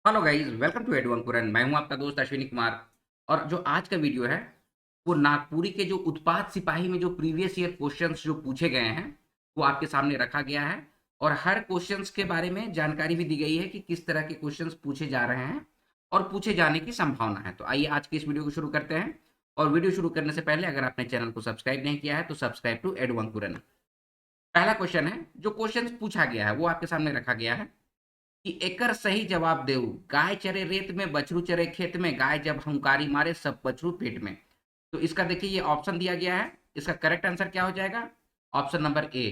Hello guys, welcome to Edu Ankur and मैं हूं आपका दोस्त अश्विनी कुमार। और जो आज का वीडियो है वो नागपुरी के जो उत्पाद सिपाही में जो प्रीवियस ईयर क्वेश्चंस जो पूछे गए हैं वो आपके सामने रखा गया है। और हर क्वेश्चंस के बारे में जानकारी भी दी गई है कि किस तरह के क्वेश्चंस पूछे जा रहे हैं और पूछे जाने की संभावना है। तो आइए आज की इस वीडियो को शुरू करते हैं। और वीडियो शुरू करने से पहले अगर आपने चैनल को सब्सक्राइब नहीं किया है तो सब्सक्राइब टू एडू अंकुरन। पहला क्वेश्चन है, जो क्वेश्चन पूछा गया है वो आपके सामने रखा गया है कि एकर सही जवाब देऊ। गाय चरे रेत में बछरू चरे खेत में, गाय जब हुंकारी मारे सब बछरू पेट में। तो इसका देखिए ये ऑप्शन दिया गया है। इसका करेक्ट आंसर क्या हो जाएगा? ऑप्शन नंबर ए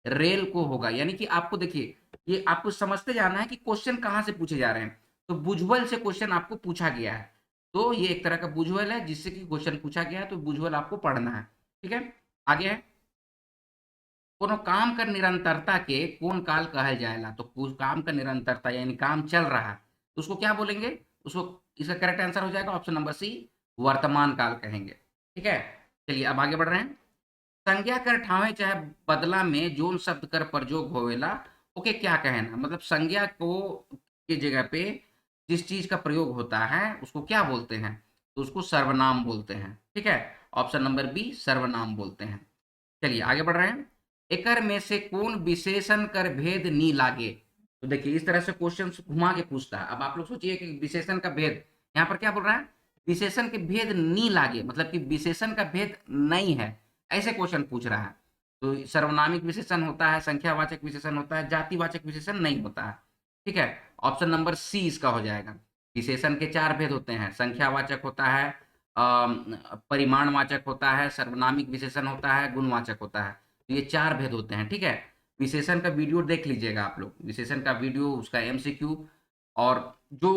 रेल को होगा। यानी कि आपको देखिए ये आपको समझते जाना है कि क्वेश्चन कहां से पूछे जा रहे हैं। तो बुझवल से क्वेश्चन आपको पूछा गया है, तो ये एक तरह का बुझवल है जिससे कि क्वेश्चन पूछा गया है, तो बुझवल आपको पढ़ना है। ठीक है, आगे है कोनो काम कर निरंतरता के कौन काल कहल जाएला। तो कुछ काम का निरंतरता यानी काम चल रहा है तो उसको क्या बोलेंगे? उसको इसका करेक्ट आंसर हो जाएगा ऑप्शन नंबर सी वर्तमान काल कहेंगे। ठीक है, चलिए अब आगे बढ़ रहे हैं। संज्ञा कर ठावे चाहे बदला में जोन शब्द कर प्रयोग होवेला ओके क्या कहना, मतलब संज्ञा को की जगह पे जिस चीज का प्रयोग होता है उसको क्या बोलते हैं? तो उसको सर्वनाम बोलते हैं। ठीक है, ऑप्शन नंबर बी सर्वनाम बोलते हैं। चलिए आगे बढ़ रहे हैं। एकर में से कौन विशेषण कर भेद नी लागे। तो देखिए इस तरह से क्वेश्चन घुमा के पूछता है। अब आप लोग सोचिए कि विशेषण का भेद यहाँ पर क्या बोल रहा है? विशेषण के भेद नी लागे मतलब कि विशेषण का भेद नहीं है, ऐसे क्वेश्चन पूछ रहा है। तो सर्वनामिक विशेषण होता है, संख्यावाचक विशेषण होता है, जातिवाचक विशेषण नहीं होता है। ठीक है, ऑप्शन नंबर सी इसका हो जाएगा। विशेषण के चार भेद होते हैं, संख्यावाचक होता है, परिमाणवाचक होता है, सर्वनामिक विशेषण होता है, गुणवाचक होता है। तो ये चार भेद होते हैं। ठीक है, विशेषण का वीडियो देख लीजिएगा आप लोग, विशेषण का वीडियो, उसका एमसीक्यू। और जो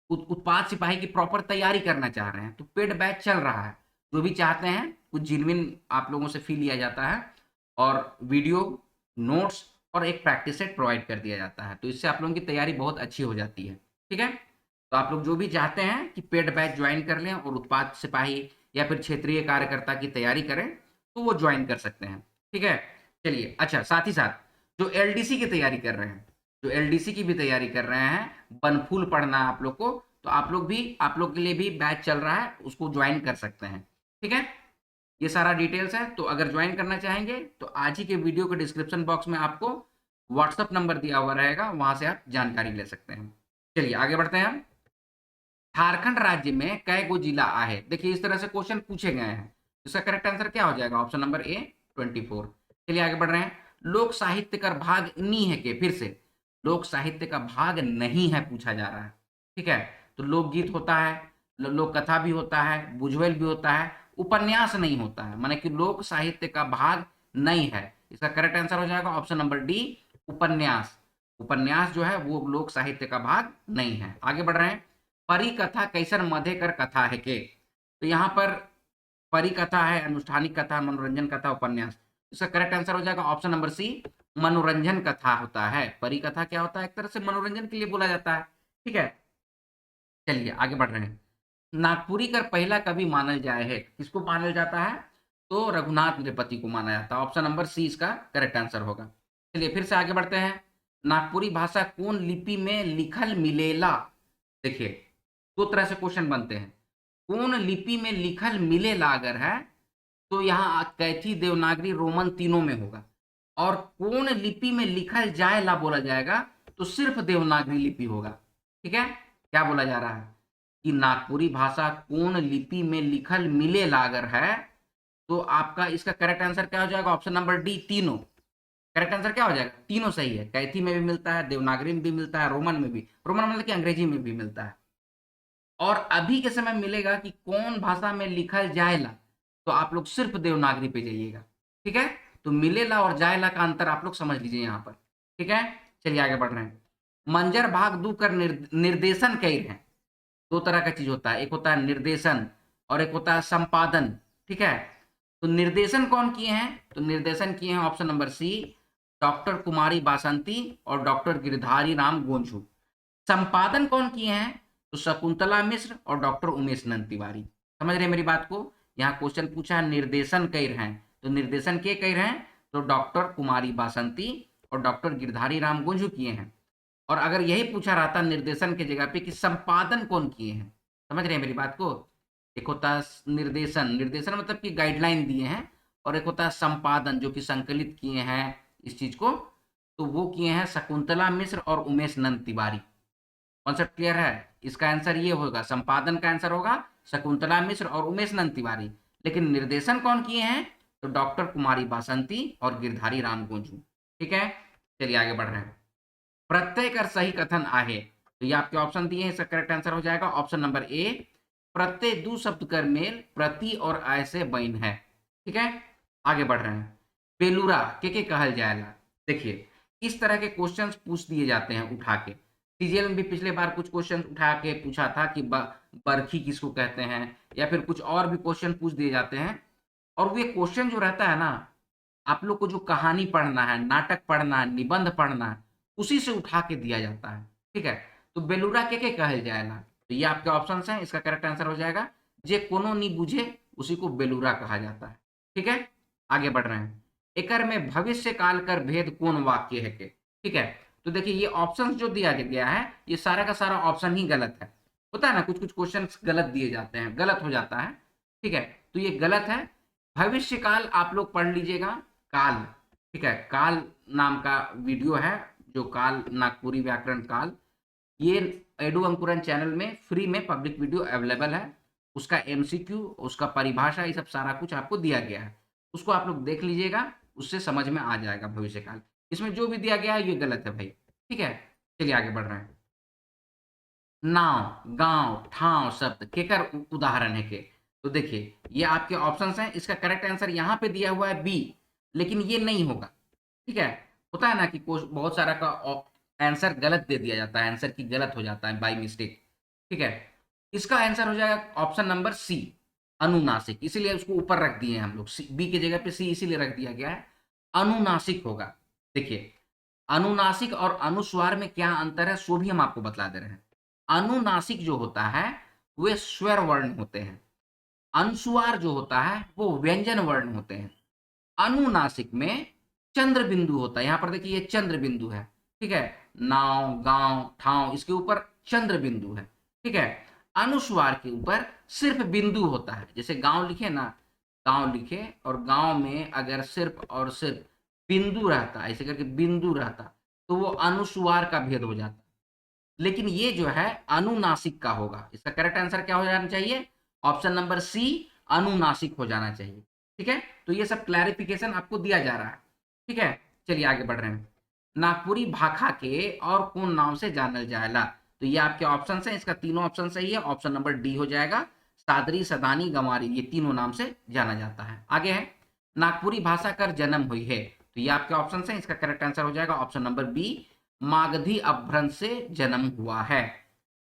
उत्पाद सिपाही की प्रॉपर तैयारी करना चाह रहे हैं तो पेड बैच चल रहा है। जो भी चाहते हैं कुछ जिनविन आप लोगों से फी लिया जाता है और वीडियो, नोट्स और एक प्रैक्टिस सेट प्रोवाइड कर दिया जाता है। तो इससे आप लोगों की तैयारी बहुत अच्छी हो जाती है। ठीक है, तो आप लोग जो भी चाहते हैं कि पेड बैच ज्वाइन कर लें और उत्पाद सिपाही या फिर क्षेत्रीय कार्यकर्ता की तैयारी करें तो वो ज्वाइन कर सकते हैं। ठीक है, चलिए अच्छा, साथ ही साथ जो एलडीसी की तैयारी कर रहे हैं, जो एलडीसी की भी तैयारी कर रहे हैं, बनफूल पढ़ना है आप लोग को, तो आप लोग भी, आप लोग के लिए भी बैच चल रहा है, उसको ज्वाइन कर सकते हैं। ठीक है, ये सारा डिटेल्स है। तो अगर ज्वाइन करना चाहेंगे तो आज ही के वीडियो के डिस्क्रिप्शन बॉक्स में आपको व्हाट्सअप नंबर दिया हुआ रहेगा, वहां से आप जानकारी ले सकते हैं। चलिए आगे बढ़ते हैं हम। झारखंड राज्य में कई गो जिला आहे। देखिए इस तरह से क्वेश्चन पूछे गए हैं, इसका करेक्ट आंसर क्या हो जाएगा? Option number A 24। चलिए आगे बढ़ रहे हैं। लोक साहित्य का भाग नी है के, फिर से लोक साहित्य का भाग नहीं है पूछा जा रहा है। ठीक है, तो लोकगीत होता है, लोक कथा भी होता है, बुझवेल भी होता है, उपन्यास नहीं होता है, माने कि लोक साहित्य का भाग नहीं है। इसका करेक्ट आंसर हो जाएगा ऑप्शन नंबर डी उपन्यास। उपन्यास जो है वो लोक साहित्य का भाग नहीं है। आगे बढ़ रहे हैं। परी कथा कैसन मधे कर कथा है के। तो यहाँ पर परी कथा है, अनुष्ठानिक कथा, मनोरंजन कथा, उपन्यास। इसका करेक्ट आंसर हो जाएगा ऑप्शन नंबर सी मनोरंजन कथा होता है। परी कथा क्या होता है? एक तरह से मनोरंजन के लिए बोला जाता है। ठीक है, चलिए आगे बढ़ रहे हैं। नागपुरी का पहला कवि मानल जाए है, किसको मानल जाता है? तो रघुनाथ त्रिपाठी को माना जाता है। ऑप्शन नंबर सी इसका करेक्ट आंसर होगा। चलिए फिर से आगे बढ़ते हैं। नागपुरी भाषा कौन लिपि में लिखल मिलेला। देखिए दो तरह से क्वेश्चन बनते हैं। कौन लिपि में लिखल मिलेला अगर है तो यहाँ कैथी, देवनागरी, रोमन तीनों में होगा। और कौन लिपि में लिखल जाएला बोला जाएगा तो सिर्फ देवनागरी लिपि होगा। ठीक है, क्या बोला जा रहा है कि नागपुरी भाषा कौन लिपि में लिखल मिलेला अगर है तो आपका इसका करेक्ट आंसर क्या हो जाएगा? ऑप्शन नंबर डी तीनों। करेक्ट आंसर क्या हो जाएगा? तीनों सही है। कैथी में भी मिलता है, देवनागरी में भी मिलता है, रोमन में भी, रोमन मतलब कि अंग्रेजी में भी मिलता है। और अभी के समय मिलेगा कि कौन भाषा में लिखल जाएला तो आप लोग सिर्फ देवनागरी पे जाइएगा। ठीक है, तो मिलेला और जाएला का अंतर आप लोग समझ लीजिए यहाँ पर। ठीक है, चलिए आगे बढ़ रहे हैं। मंजर भाग दू कर निर्देशन कई हैं। दो तरह का चीज होता है, एक होता है निर्देशन और एक होता है संपादन। ठीक है, तो निर्देशन कौन किए हैं? तो निर्देशन किए हैं ऑप्शन नंबर सी डॉक्टर कुमारी बासंती और डॉक्टर गिरधारी राम गोंझू। संपादन कौन किए हैं? तो शकुंतला मिश्र और डॉक्टर उमेश नंद तिवारी। समझ रहे हैं मेरी बात को? यहाँ क्वेश्चन पूछा है निर्देशन कई हैं, तो निर्देशन के कई हैं तो डॉक्टर कुमारी बासंती और डॉक्टर गिरधारी राम गुंजू किए हैं। और अगर यही पूछा रहता निर्देशन की जगह पे कि संपादन कौन किए हैं, समझ रहे हैं मेरी बात को? एक होता है निर्देशन, निर्देशन मतलब कि गाइडलाइन दिए हैं, और एक होता है संपादन जो कि संकलित किए हैं इस चीज को, तो वो किए हैं शकुंतला मिश्र और उमेश नंद तिवारी। कॉन्सेप्ट क्लियर है? इसका आंसर ये होगा, संपादन का आंसर होगा शकुंतला मिश्र और उमेश नंद तिवारी। लेकिन निर्देशन कौन किए हैं? तो डॉक्टर कुमारी बासंती और गिरधारी राम गोंजू। ठीक है, चलिए आगे बढ़ रहे हैं। प्रत्यय कर सही कथन आहे, तो ये आपके ऑप्शन दिए हैं, इसका करेक्ट आंसर हो जाएगा ऑप्शन नंबर ए, प्रत्यय दू शब्द कर मेल प्रति और आय से बन है। ठीक है, आगे बढ़ रहे हैं। बेलूरा के कहल जाएगा। देखिए, इस तरह के क्वेश्चंस पूछ दिए जाते हैं उठा के। सीजीएल में भी पिछले बार कुछ क्वेश्चन उठा के पूछा था कि बरखी किसको कहते हैं, या फिर कुछ और भी क्वेश्चन पूछ दिए जाते हैं। और वो क्वेश्चन जो रहता है ना, आप लोग को जो कहानी पढ़ना है, नाटक पढ़ना है, निबंध पढ़ना है, उसी से उठा के दिया जाता है। ठीक है, तो बेलूरा के कहल जाएगा, तो ये आपके ऑप्शन हैं, इसका करेक्ट आंसर हो जाएगा जे कोनो नी बुझे उसी को बेलूरा कहा जाता है। ठीक है, आगे बढ़ रहे हैं। एकर में भविष्य काल कर भेद कौन वाक्य है के? ठीक है, तो देखिए ये ऑप्शंस जो दिया गया है, ये सारा का सारा ऑप्शन ही गलत है। होता है ना, कुछ कुछ क्वेश्चन गलत दिए जाते हैं, गलत हो जाता है। ठीक है, तो ये गलत है। भविष्य काल आप लोग पढ़ लीजिएगा, काल। ठीक है, काल नाम का वीडियो है, जो काल नागपुरी व्याकरण काल, ये एडू अंकुरन चैनल में फ्री में पब्लिक वीडियो अवेलेबल है। उसका एमसीक्यू, उसका परिभाषा, ये सब सारा कुछ आपको दिया गया है, उसको आप लोग देख लीजिएगा, उससे समझ में आ जाएगा भविष्य काल। इसमें जो भी दिया गया है ये गलत है भाई। ठीक है, चलिए आगे बढ़ रहे हैं। नाव, गांव, ठाव शब्द केकर उदाहरण है के? तो देखिए ये आपके ऑप्शंस हैं, इसका करेक्ट आंसर यहाँ पे दिया हुआ है बी, लेकिन ये नहीं होगा। ठीक है, होता है ना कि बहुत सारा का आंसर गलत दे दिया जाता है, आंसर की गलत हो जाता है बाय मिस्टेक। ठीक है, इसका आंसर हो जाएगा ऑप्शन नंबर सी, अनुनासिक। इसीलिए उसको ऊपर रख दिए हैं हम लोग, बी की जगह पे सी इसीलिए रख दिया गया है, अनुनासिक होगा। देखिए, अनुनासिक और अनुस्वार में क्या अंतर है सो भी हम आपको बतला दे रहे हैं। अनुनासिक जो होता है वे स्वर वर्ण होते हैं, अनुस्वार जो होता है वो व्यंजन वर्ण होते हैं। अनुनासिक में चंद्र बिंदु होता है, यहां पर देखिए ये चंद्र बिंदु है। ठीक है, नाव, गांव, ठाव, इसके ऊपर चंद्र बिंदु है। ठीक है, अनुस्वार के ऊपर सिर्फ बिंदु होता है। जैसे गांव लिखे ना, गांव लिखे और गांव में अगर सिर्फ और सिर्फ बिंदु रहता, ऐसे करके बिंदु रहता, तो वो अनुस्वार का भेद हो जाता। लेकिन ये जो है अनुनासिक का होगा। इसका करेक्ट आंसर क्या हो जाना चाहिए? ऑप्शन नंबर सी, अनुनासिक हो जाना चाहिए। ठीक है, तो ये सब क्लैरिफिकेशन आपको दिया जा रहा है। ठीक है, चलिए आगे बढ़ रहे हैं। नागपुरी भाखा के और कौन नाम से जानल जाएला? तो ये आपके ऑप्शन हैं, इसका तीनों ऑप्शन सही है, ऑप्शन नंबर डी हो जाएगा। सादरी, सदानी, गंवारी, ये तीनों नाम से जाना जाता है। आगे है, नागपुरी भाषा कर जन्म हुई है, तो ये आपके ऑप्शन हैं, इसका करेक्ट आंसर हो जाएगा ऑप्शन नंबर बी, मागधी अपभ्रंश से जन्म हुआ है।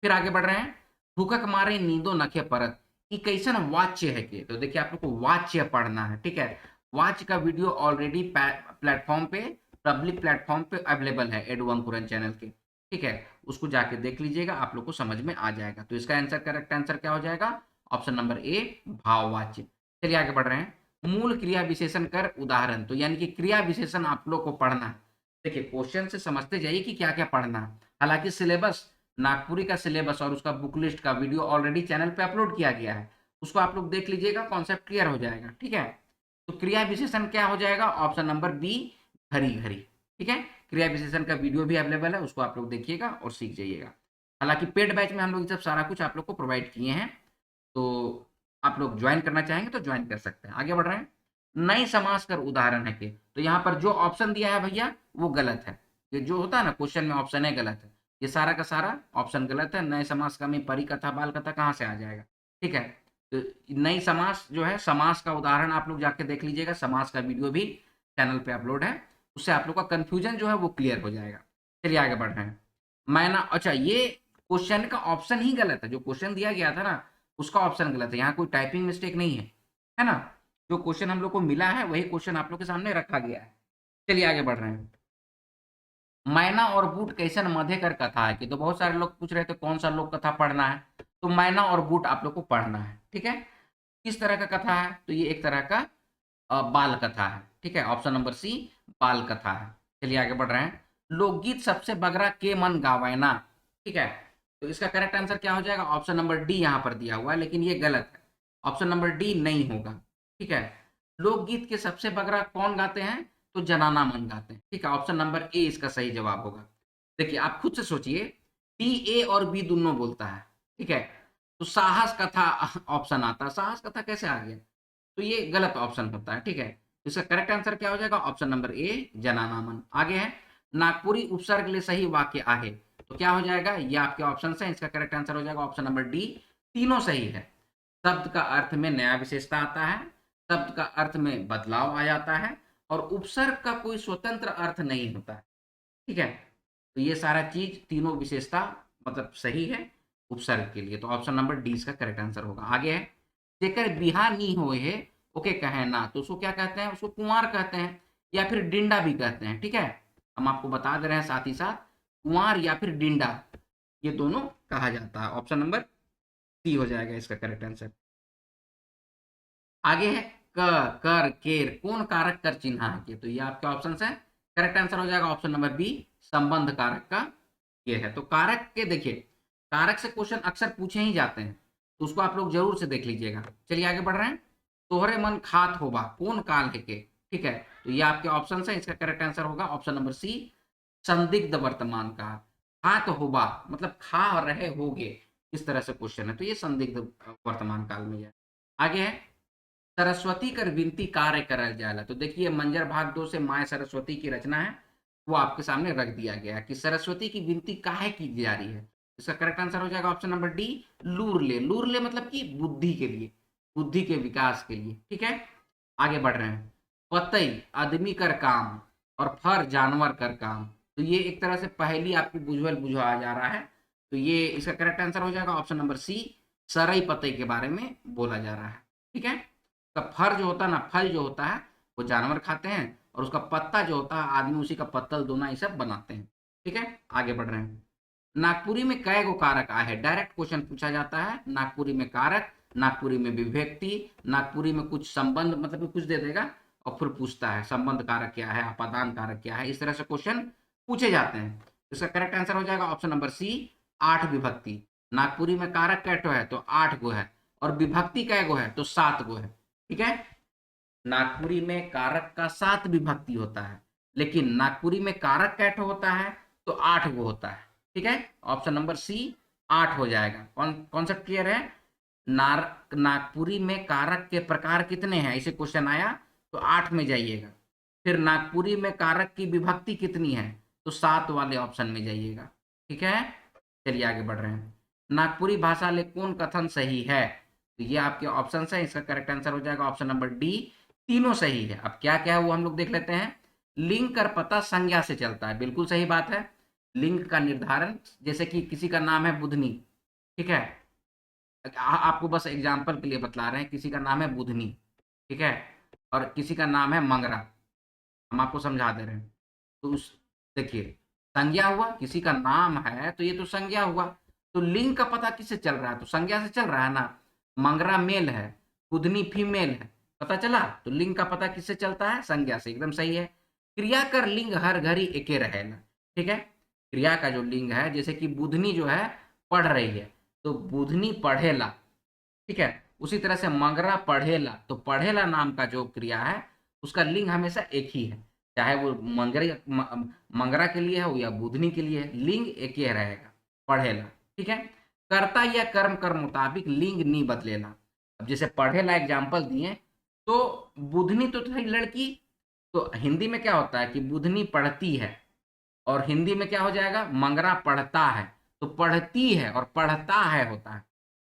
फिर आगे बढ़ रहे हैं। भूखक मारे नींदो नखे परत, ये कैसन वाच्य है के? तो देखिए आप लोग को वाच्य पढ़ना है। ठीक है, वाच्य का वीडियो ऑलरेडी प्लेटफॉर्म पे, पब्लिक प्लेटफॉर्म पे अवेलेबल है एडू अंकुरन चैनल के। ठीक है, उसको जाके देख लीजिएगा, आप लोग को समझ में आ जाएगा। तो इसका आंसर, करेक्ट आंसर क्या हो जाएगा? ऑप्शन नंबर ए, भाववाच्य। चलिए आगे बढ़ रहे हैं। मूल क्रिया विशेषण कर उदाहरण, तो यानी कि क्रिया विशेषण आप लोग को पढ़ना है। देखिए क्वेश्चन से समझते जाइए कि क्या क्या पढ़ना है। हालांकि सिलेबस, नागपुरी का सिलेबस और उसका बुक लिस्ट का वीडियो ऑलरेडी चैनल पे अपलोड किया गया है, उसको आप लोग देख लीजिएगा, कॉन्सेप्ट क्लियर हो जाएगा। ठीक है, तो क्रिया विशेषण क्या हो जाएगा? ऑप्शन नंबर बी, घड़ी घड़ी। ठीक है, क्रिया विशेषण का वीडियो भी अवेलेबल है, उसको आप लोग देखिएगा और सीख जाइएगा। हालांकि पेड बैच में हम लोग सब सारा कुछ आप लोग को प्रोवाइड किए हैं, तो आप लोग ज्वाइन करना चाहेंगे तो ज्वाइन कर सकते हैं। आगे बढ़ रहे हैं। नई समास कर उदाहरण है के? तो यहाँ पर जो ऑप्शन दिया है भैया वो गलत है। ये जो होता है ना क्वेश्चन में ऑप्शन है गलत है, ये सारा का सारा ऑप्शन गलत है। नए समास का में परिकथा, बाल कथा कहाँ से आ जाएगा? ठीक है, तो नई समास जो है, समास का उदाहरण आप लोग जाके देख लीजिएगा, समास का वीडियो भी चैनल पे अपलोड है, उससे आप लोग का कंफ्यूजन जो है वो क्लियर हो जाएगा। चलिए आगे बढ़ रहे हैं। मैना, अच्छा ये क्वेश्चन का ऑप्शन ही गलत है, जो क्वेश्चन दिया गया था ना उसका ऑप्शन गलत है, यहाँ कोई टाइपिंग मिस्टेक नहीं है ना? जो क्वेश्चन हम लोग को मिला है वही क्वेश्चन आप लोग के सामने रखा गया है। चलिए आगे बढ़ रहे हैं। मैना और बूट कैसन मधेकर कथा है कि? तो बहुत सारे लोग पूछ रहे थे कौन सा लोक कथा पढ़ना है, तो मैना और बूट आप लोग को पढ़ना है। ठीक है, किस तरह का कथा है? तो ये एक तरह का बाल कथा है। ठीक है, ऑप्शन नंबर सी, बाल कथा है। चलिए आगे बढ़ रहे हैं। लोकगीत सबसे बगरा के मन गावैना, ठीक है। तो इसका करेक्ट आंसर क्या हो जाएगा? ऑप्शन नंबर डी यहाँ पर दिया हुआ है, लेकिन ये गलत है। ऑप्शन नंबर डी नहीं होगा, ठीक है। लोकगीत के सबसे बगरा कौन गाते हैं? तो जनाना मन गाते हैं, ठीक है। ऑप्शन नंबर ए इसका सही जवाब होगा। देखिए आप खुद से सोचिए, डी ए और बी दोनों बोलता है, ठीक है। तो साहस कथा ऑप्शन आता है, साहस कथा कैसे आ गया? तो ये गलत ऑप्शन होता है, ठीक है। तो इसका करेक्ट आंसर क्या हो जाएगा? ऑप्शन नंबर ए जनाना मन। आगे है, नागपुरी उपसर्ग ले सही वाक्य आहे, तो क्या हो जाएगा? ये आपके ऑप्शन है, इसका करेक्ट आंसर हो जाएगा ऑप्शन नंबर डी, तीनों सही है। शब्द का अर्थ में नया विशेषता आता है, शब्द का अर्थ में बदलाव आ जाता है, और उपसर्ग का कोई स्वतंत्र अर्थ नहीं होता है, ठीक है। तो ये सारा चीज तीनों विशेषता मतलब सही है उपसर्ग के लिए, तो ऑप्शन नंबर डी इसका करेक्ट आंसर होगा। आगे है, जेकर बिहा नी होए है ओके कहे ना, तो उसको क्या कहते हैं? उसको कुंवार कहते हैं या फिर डिंडा भी कहते हैं, ठीक है। हम आपको बता दे रहे हैं साथ ही साथ, कुंवार या फिर डिंडा ये दोनों कहा जाता है। ऑप्शन नंबर सी हो जाएगा इसका करेक्ट आंसर। आगे है, क कर केर कौन कारक कर चिन्हा है के, तो ये आपके ऑप्शन है। करेक्ट आंसर हो जाएगा ऑप्शन नंबर बी, संबंध कारक का ये है। तो कारक के देखिए, कारक से क्वेश्चन अक्सर पूछे ही जाते हैं, तो उसको आप लोग जरूर से देख लीजिएगा। चलिए आगे बढ़ रहे हैं। तोहरे मन खात होबा कौन काल है के, ठीक है। तो ये आपके ऑप्शन है, इसका करेक्ट आंसर होगा ऑप्शन नंबर सी, संदिग्ध वर्तमान काल। खात होबा मतलब खा रहे होगे, इस तरह से क्वेश्चन है, तो ये संदिग्ध वर्तमान काल में है। आगे है, सरस्वती कर विनती कार्य करल जाला, तो देखिए मंजर भाग 2 से माय सरस्वती की रचना है, वो आपके सामने रख दिया गया है कि सरस्वती की विनती काहे की जा रही है। इसका करेक्ट आंसर हो जाएगा ऑप्शन नंबर डी, लूर ले। लूर ले मतलब कि बुद्धि के लिए, बुद्धि के विकास के लिए, ठीक है। आगे बढ़ रहे हैं, पतई आदमी कर काम और फर जानवर कर काम, तो ये एक तरह से पहली आपको बुझवल बुझाया जा रहा है, तो ये इसका करेक्ट आंसर हो जाएगा ऑप्शन नंबर सी, सरई पतई के बारे में बोला जा रहा है, ठीक है। उसका फर जो होता है ना, फल जो होता है वो जानवर खाते हैं, और उसका पत्ता जो होता है आदमी उसी का पत्तल दोना ये सब बनाते हैं, ठीक है। आगे बढ़ रहे हैं, नागपुरी में कै गो कारक आए हैं, डायरेक्ट क्वेश्चन पूछा जाता है। नागपुरी में कारक, नागपुरी में विभक्ति, नागपुरी में कुछ संबंध मतलब कि कुछ दे देगा और फिर पूछता है संबंध कारक क्या है, अपादान कारक क्या है, इस तरह से क्वेश्चन पूछे जाते हैं। इसका करेक्ट आंसर हो जाएगा ऑप्शन नंबर सी, 8 विभक्ति। नागपुरी में कारक कैटो है तो 8 गो है, और विभक्ति कै गो है तो 7 गो है, ठीक है। नागपुरी में कारक का 7 विभक्ति होता है, लेकिन नागपुरी में कारक कैटो होता है तो 8 गो होता है, ठीक है। ऑप्शन नंबर सी 8 हो जाएगा। कॉन्सेप्ट क्लियर है? नागपुरी में कारक के प्रकार कितने हैं, ऐसे क्वेश्चन आया तो 8 में जाइएगा। फिर नागपुरी में कारक की विभक्ति कितनी है, तो 7 वाले ऑप्शन में जाइएगा, ठीक है। चलिए आगे बढ़ रहे हैं, नागपुरी भाषा ले कौन कथन सही है, तो ये आपके ऑप्शन है, इसका करेक्ट आंसर हो जाएगा ऑप्शन नंबर डी, तीनों सही है। अब क्या क्या है वो हम लोग देख लेते हैं। लिंग कर पता संज्ञा से चलता है, बिल्कुल सही बात है। लिंग का निर्धारण, जैसे कि किसी का नाम है बुधनी, ठीक है। आपको बस एग्जाम्पल के लिए बतला रहे हैं, किसी का नाम है बुधनी, ठीक है, और किसी का नाम है मंगरा, हम आपको समझा दे रहे हैं। तो उस देखिए, संज्ञा हुआ, किसी का नाम है तो ये तो संज्ञा हुआ, तो लिंग का पता किससे चल रहा है, तो संज्ञा से चल रहा है ना। मंगरा मेल है, बुधनी फीमेल है, पता चला, तो लिंग का पता किससे चलता है, संज्ञा से, एकदम सही है। क्रिया कर लिंग हर घड़ी एके रहेला, ठीक है। क्रिया का जो लिंग है, जैसे कि बुधनी जो है पढ़ रही है तो बुधनी पढ़ेला, ठीक है। उसी तरह से मंगरा पढ़ेला, तो पढ़ेला नाम का जो क्रिया है उसका लिंग हमेशा एक ही है, चाहे वो मंगरा के लिए हो या बुधनी के लिए, लिंग एक ही रहेगा, पढ़ेला, ठीक है। कर्ता या कर्म कर मुताबिक लिंग नहीं बदलेला। अब जैसे पढ़ेला एग्जाम्पल दिए, तो बुधनी तो थी लड़की, तो हिंदी में क्या होता है कि बुधनी पढ़ती है, और हिंदी में क्या हो जाएगा, मंगरा पढ़ता है, तो पढ़ती है और पढ़ता है होता है।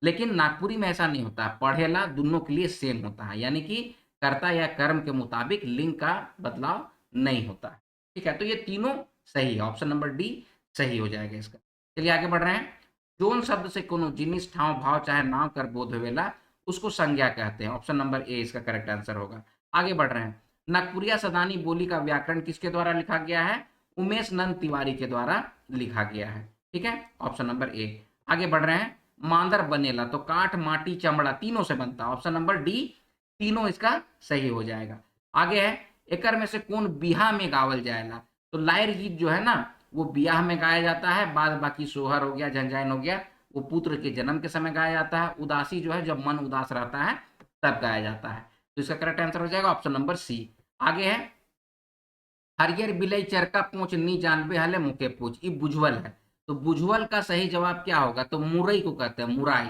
लेकिन नागपुरी में ऐसा नहीं होता है, पढ़ेला दोनों के लिए सेम होता है, यानी कि कर्ता या कर्म के मुताबिक लिंग का बदलाव नहीं होता है, ठीक है। तो ये तीनों सही है, ऑप्शन नंबर डी सही हो जाएगा इसका। चलिए आगे बढ़ रहे हैं, जोन शब्द से कोनो जिनिस ठाव भाव चाहे नाव कर बोध होवेला उसको संज्ञा कहते हैं, ऑप्शन नंबर ए इसका करेक्ट आंसर होगा। आगे बढ़ रहे हैं, नागपुरिया सदानी बोली का व्याकरण किसके द्वारा लिखा गया है, उमेश नंद तिवारी के द्वारा लिखा गया है, ठीक है, ऑप्शन नंबर ए। आगे बढ़ रहे हैं, मांदर बनेला तो काठ माटी चमड़ा तीनों से बनता है, ऑप्शन नंबर डी तीनों इसका सही हो जाएगा। आगे है, एकर में से कौन बिहा में गावल जाएला, तो लायर गीत जो है ना वो ब्याह में गाया जाता है, बाद बाकी सोहर हो गया, झंझाइन हो गया, वो पुत्र के जन्म के समय गाया जाता है। उदासी जो है जब मन उदास रहता है तब गाया जाता है। तो इसका करेक्ट आंसर हो जाएगा ऑप्शन नंबर सी। आगे है, हरियर बिलई चरका पूछ नी जानबे हले मुके पूछ, ये बुझवल है। तो बुझवल का सही जवाब क्या होगा, तो मुरई को कहते हैं, मुराई।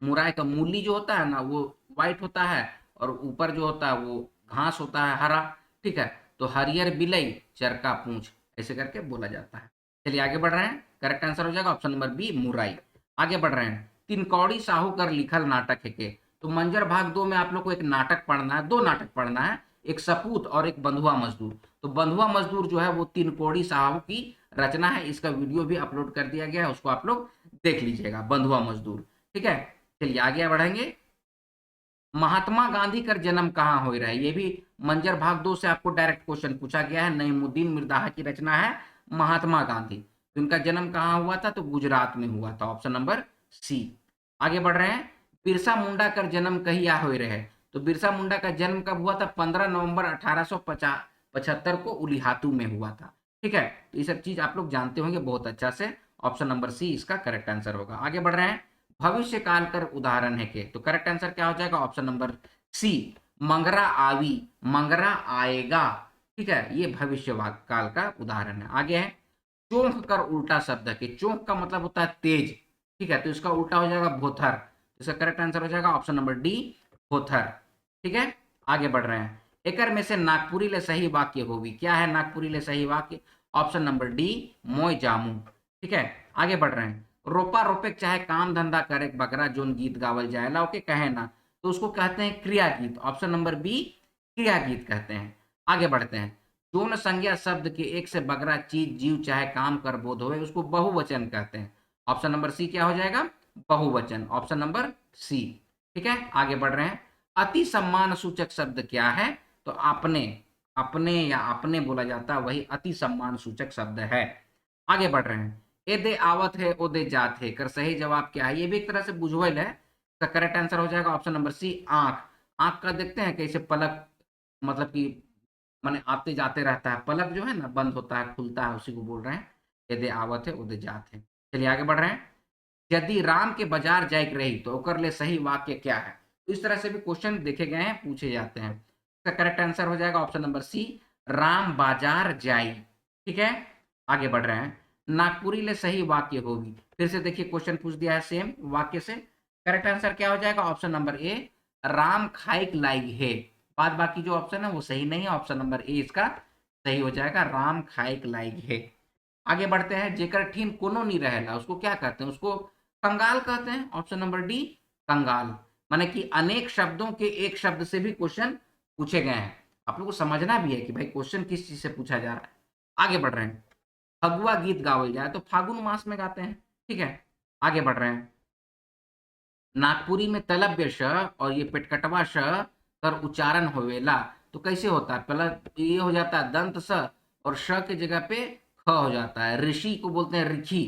मुराई का मूली जो होता है ना वो व्हाइट होता है, और ऊपर जो होता है वो घास होता है हरा। ठीक है, तो हरियर बिलई चरका पूछ ऐसे करके बोला जाता है। चलिए आगे बढ़ रहे हैं, करेक्ट आंसर हो जाएगा ऑप्शन नंबर बी, मुराई। आगे बढ़ रहे हैं, तीन कौड़ी साहूकर लिखल नाटक है के। तो मंजर भाग 2 में आप लोग को एक नाटक पढ़ना है, 2 नाटक पढ़ना है, एक सपूत और एक बंधुआ मजदूर। तो बंधुआ मजदूर जो है वो तीन कोड़ी साहब की रचना है, इसका वीडियो भी अपलोड कर दिया गया है, उसको आप लोग देख लीजिएगा, बंधुआ मजदूर। ठीक है, चलिए आगे बढ़ेंगे। महात्मा गांधी का जन्म कहाँ हो रहा है, ये भी मंजर भाग 2 से आपको डायरेक्ट क्वेश्चन पूछा गया है। नईमुद्दीन मिर्दाहा की रचना है महात्मा गांधी। तो इनका जन्म कहाँ हुआ था, तो गुजरात में हुआ था, ऑप्शन नंबर सी। आगे बढ़ रहे हैं, बिरसा मुंडा का जन्म कहिया हो रहे। तो बिरसा मुंडा का जन्म कब हुआ था, 15 नवंबर 1875 को उलिहातू में हुआ था। ठीक है, तो ये सब चीज आप लोग जानते होंगे बहुत अच्छा से, ऑप्शन नंबर सी इसका करेक्ट आंसर होगा। आगे बढ़ रहे हैं, भविष्य काल कर उदाहरण है के। तो करेक्ट आंसर क्या हो जाएगा, ऑप्शन नंबर सी, मंगरा आवी, मंगरा आएगा। ठीक है, ये भविष्य काल का उदाहरण है। आगे है, चोंक कर उल्टा शब्द है कि चोंक का मतलब होता है तेज। ठीक है, तो इसका उल्टा हो जाएगा भोथर। इसका करेक्ट आंसर हो जाएगा ऑप्शन नंबर डी, भोथर। ठीक है, आगे बढ़ रहे हैं, एकर में से नागपुरी ले सही वाक्य होगी, क्या है नागपुरी ले सही वाक्य, ऑप्शन नंबर डी, मोय जामू। ठीक है, आगे बढ़ रहे हैं, रोपा रोपे चाहे काम धंधा करे बकरा जोन गीत गावल जाए ला ओके कहे ना, तो उसको कहते हैं क्रिया गीत, ऑप्शन नंबर बी, क्रिया गीत कहते हैं। आगे बढ़ते हैं, जोन संज्ञा शब्द के एक से बगरा चीज जीव चाहे काम कर बोध होवे उसको बहुवचन कहते हैं, ऑप्शन नंबर सी क्या हो जाएगा, बहुवचन, ऑप्शन नंबर सी। ठीक है, आगे बढ़ रहे हैं, अति सम्मान सूचक शब्द क्या है, तो अपने, अपने या अपने बोला जाता है, वही अति सम्मान सूचक शब्द है। आगे बढ़ रहे हैं, एदे आवत है ओदे जात है कर सही जवाब क्या है, ये भी एक तरह से बुझवल है। इसका करेक्ट आंसर हो जाएगा ऑप्शन नंबर सी, आंख। आंख का देखते हैं कैसे पलक, मतलब कि माने आते जाते रहता है, पलक जो है ना बंद होता है खुलता है, उसी को बोल रहे हैं एदे आवत है ओदे जात है। चलिए आगे बढ़ रहे हैं, यदि राम के बाजार जायक रही तो ओकर ले सही वाक्य क्या है। तो इस तरह से भी क्वेश्चन देखे गए हैं, पूछे जाते हैं। इसका करेक्ट आंसर हो जाएगा ऑप्शन नंबर सी, राम बाजार जाई। ठीक है, आगे बढ़ रहे हैं, नागपुरी ले सही वाक्य होगी, फिर से देखिए क्वेश्चन पूछ दिया है सेम वाक्य से। करेक्ट आंसर क्या हो जाएगा, ऑप्शन नंबर ए, राम खाइक लाइक है। बाद बाकी जो ऑप्शन है वो सही नहीं है, ऑप्शन नंबर ए इसका सही हो जाएगा, राम खाइक लाइक है। आगे बढ़ते हैं, जेकर ठीन कोनो नहीं रहेला उसको क्या कहते हैं, उसको कंगाल कहते हैं, ऑप्शन नंबर डी, कंगाल। माने कि अनेक शब्दों के एक शब्द से भी क्वेश्चन पूछे गए हैं, आप लोग को समझना भी है कि भाई क्वेश्चन किस चीज से पूछा जा रहा है। आगे बढ़ रहे हैं, फगुआ गीत गावल जाए तो फागुन मास में गाते हैं। ठीक है, आगे बढ़ रहे हैं, नागपुरी में तलव्य श और ये पेटकटवा श कर उच्चारण होवेला, तो कैसे होता है, पहला ये हो जाता है दंत स और श के जगह पे ख हो जाता है, ऋषि को बोलते हैं ऋखी।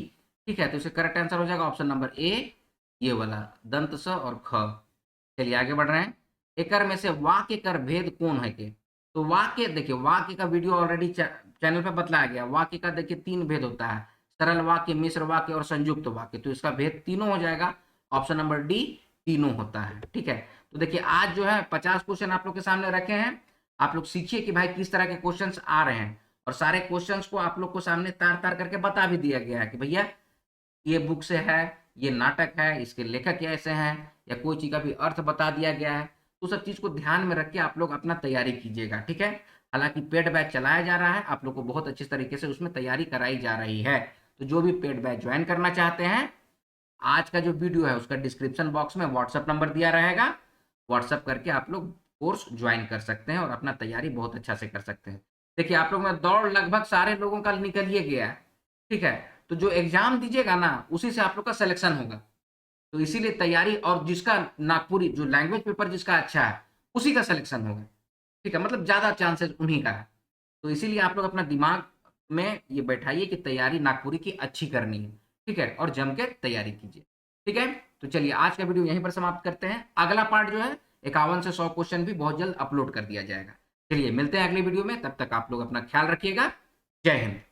ठीक है, तो इसका करेक्ट आंसर हो जाएगा ऑप्शन नंबर ए, ये वाला दंत स और ख। चलिए आगे बढ़ रहे हैं, एकर में से वाक्य कर भेद कौन है के। तो वाक्य देखिए, वाक्य का वीडियो ऑलरेडी चैनल पे बतलाया गया, वाक्य का देखिए 3 भेद होता है, सरल वाक्य, मिश्र वाक्य और संयुक्त वाक्य। तो इसका भेद तीनों हो जाएगा, ऑप्शन नंबर डी, तीनों होता है। ठीक है, तो देखिए आज जो है 50 क्वेश्चन आप लोग के सामने रखे हैं, आप लोग सीखिए कि भाई किस तरह के क्वेश्चंस आ रहे हैं, और सारे क्वेश्चंस को आप लोग को सामने तार तार करके बता भी दिया गया है कि भैया ये बुक से है, ये नाटक है, इसके लेखक ऐसे हैं, या कोई चीज का भी अर्थ बता दिया गया है। तो सब चीज को ध्यान में रख के आप लोग अपना तैयारी कीजिएगा। ठीक है, हालांकि पेड बैच चलाया जा रहा है, आप लोग को बहुत अच्छे तरीके से उसमें तैयारी कराई जा रही है। तो जो भी पेड बैच ज्वाइन करना चाहते हैं, आज का जो वीडियो है उसका डिस्क्रिप्शन बॉक्स में व्हाट्सअप नंबर दिया रहेगा, व्हाट्सअप करके आप लोग कोर्स ज्वाइन कर सकते हैं और अपना तैयारी बहुत अच्छा से कर सकते हैं। देखिए आप लोग में दौड़ लगभग सारे लोगों का निकल ही गया है। ठीक है, तो जो एग्जाम दीजिएगा ना उसी से आप लोग का सिलेक्शन होगा, तो इसीलिए तैयारी, और जिसका नागपुरी जो लैंग्वेज पेपर जिसका अच्छा है उसी का सिलेक्शन होगा। ठीक है, मतलब ज्यादा चांसेस उन्हीं का है। तो इसीलिए आप लोग अपना दिमाग में ये बैठाइए कि तैयारी नागपुरी की अच्छी करनी है। ठीक है, और जम के तैयारी कीजिए। ठीक है, तो चलिए आज का वीडियो यहीं पर समाप्त करते हैं, अगला पार्ट जो है 51 से 100 क्वेश्चन भी बहुत जल्द अपलोड कर दिया जाएगा। चलिए मिलते हैं अगले वीडियो में, तब तक आप लोग अपना ख्याल रखिएगा। जय हिंद।